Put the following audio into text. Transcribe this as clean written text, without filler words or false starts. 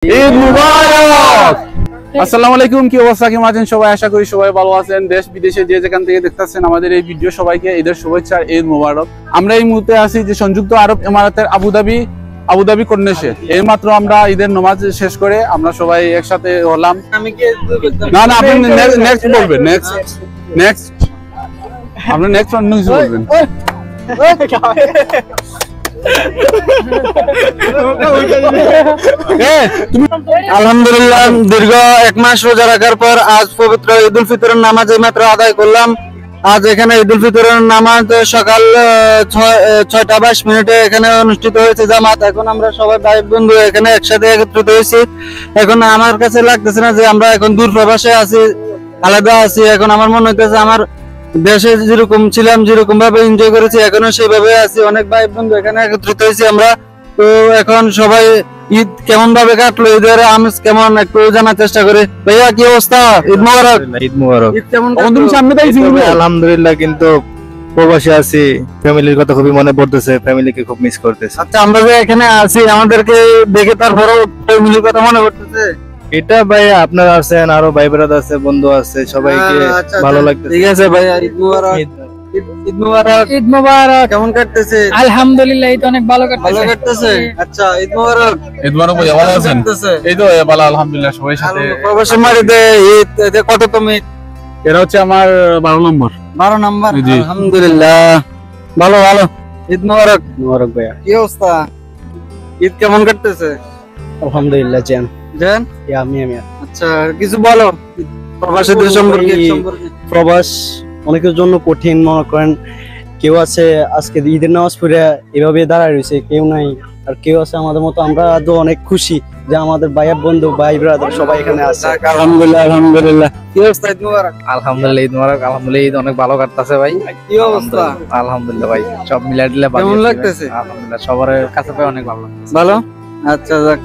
ঈদ মুবারক। আসসালামু আলাইকুম, কি অবস্থা, কেমন আছেন সবাই? আশা করি সবাই ভালো আছেন। দেশ বিদেশে যে যেখান থেকে দেখতেছেন আমাদের এই ভিডিও, সবাইকে ঈদের শুভেচ্ছা, ঈদ মুবারক। আমরা এই মুহূর্তে আছি যে সংযুক্ত আরব আমিরাতের আবুধাবি কর্নেশে। এই মাত্র আমরা ঈদের নামাজ শেষ করে আমরা সবাই একসাথে হলাম। না না, আপনি নেক্সট বলবেন, নেক্সট আপনি নেক্সট অন্য কিছু বলবেন। আলহামদুলিল্লাহ, দীর্ঘ 1 মাস রোজা রাখার পর আজ পবিত্র ঈদ উল ফিতরের নামাজ মাত্র আদায় করলাম। আজ এখানে ঈদ উল ফিতরের নামাজ সকাল 6:20 এখানে অনুষ্ঠিত হয়েছে জামাত। এখন আমরা সবাই ভাই বন্ধু এখানে একসাথে একত্রিত হয়েছি। এখন আমার কাছে লাগতেছে না যে আমরা এখন দূর প্রবাসে আছি, আলাদা আছি। এখন আমার মনে হইতেছে আমার দেশে যেরকম ছিলাম, যেরকম ভাবে এনজয় করেছি, এখনো সেইভাবে আছি। অনেক ভাই বন্ধু এখানে একত্রিত হয়েছি আমরা। তো এখন সবাই ঈদ কেমন ভাবে কাটলো, ঈদের আমেজ কেমন একটু জানার চেষ্টা করি। ভাইয়া কি অবস্থা? ঈদ মোবারক। ঈদ মোবারক। ঈদ কেমন তুমি সামনে আলহামদুলিল্লাহ, কিন্তু প্রবাসী আছি, ফ্যামিলির কথা খুবই মনে পড়তেছে, ফ্যামিলিকে খুব মিস করতেছে। আচ্ছা, আমরা যে এখানে আছি আমাদেরকে দেখে তারপরও ফ্যামিলির কথা মনে পড়তেছে। এটা ভাই আপনারা আছেন, আরো ভাই ব্রাদার আছে, বন্ধু আছে, সবাইকে আচ্ছা, ভালো লাগতেছে। ঠিক আছে ভাইয়া, ঈদ মোবারক। ঈদ মোবারক। ঈদ মোবারক। কেমন কাটতেছে? আলহামদুলিল্লাহ, ঈদ অনেক ভালো ভালো কাটতেছে। আচ্ছা, ঈদ মোবারক। ঈদ মুবারক ভাইয়া, ভালো আছেন? কাটতেছে। এই তো ভালো, আলহামদুলিল্লাহ সবাই সাথে। প্রবাসী মারিতে ঈদ এটা কততম ঈদ? এটা হচ্ছে আমার 12 নম্বর। 12 নাম্বার। জি। আলহামদুলিল্লাহ, ভালো ভালো। ঈদ মোবারক। মোবারক ভাইয়া। কি অবস্থা? ঈদ কেমন কাটতেছে? আলহামদুলিল্লাহ জান। জান, আমি আচ্ছা কিছু বলো প্রবাসীদের সম্পর্কে। প্রবাস অনেকের জন্য কঠিন, মনে করেন কেউ আছে আজকে ঈদের নামাজ পড়ে এভাবে দাঁড়ায় রয়েছে, কেউ নাই। আর কেউ আছে আমাদের মতো, আমরা তো অনেক খুশি যে আমাদের ভাইয়ের বন্ধু, ভাই ব্রাদার সবাই এখানে আছে। আলহামদুলিল্লাহ, আলহামদুলিল্লাহ। কি অবস্থা? ঈদ মোবারক। আলহামদুলিল্লাহ, ঈদ মোবারক। আলহামদুলিল্লাহ, ঈদ অনেক ভালো কাটতেছে ভাই। কি অবস্থা? আলহামদুলিল্লাহ ভাই, সব মিলাই দিলে কেমন লাগতেছে? আলহামদুলিল্লাহ, সবার কাছে পাই অনেক ভালো লাগতেছে। ভালো। আচ্ছা যাক।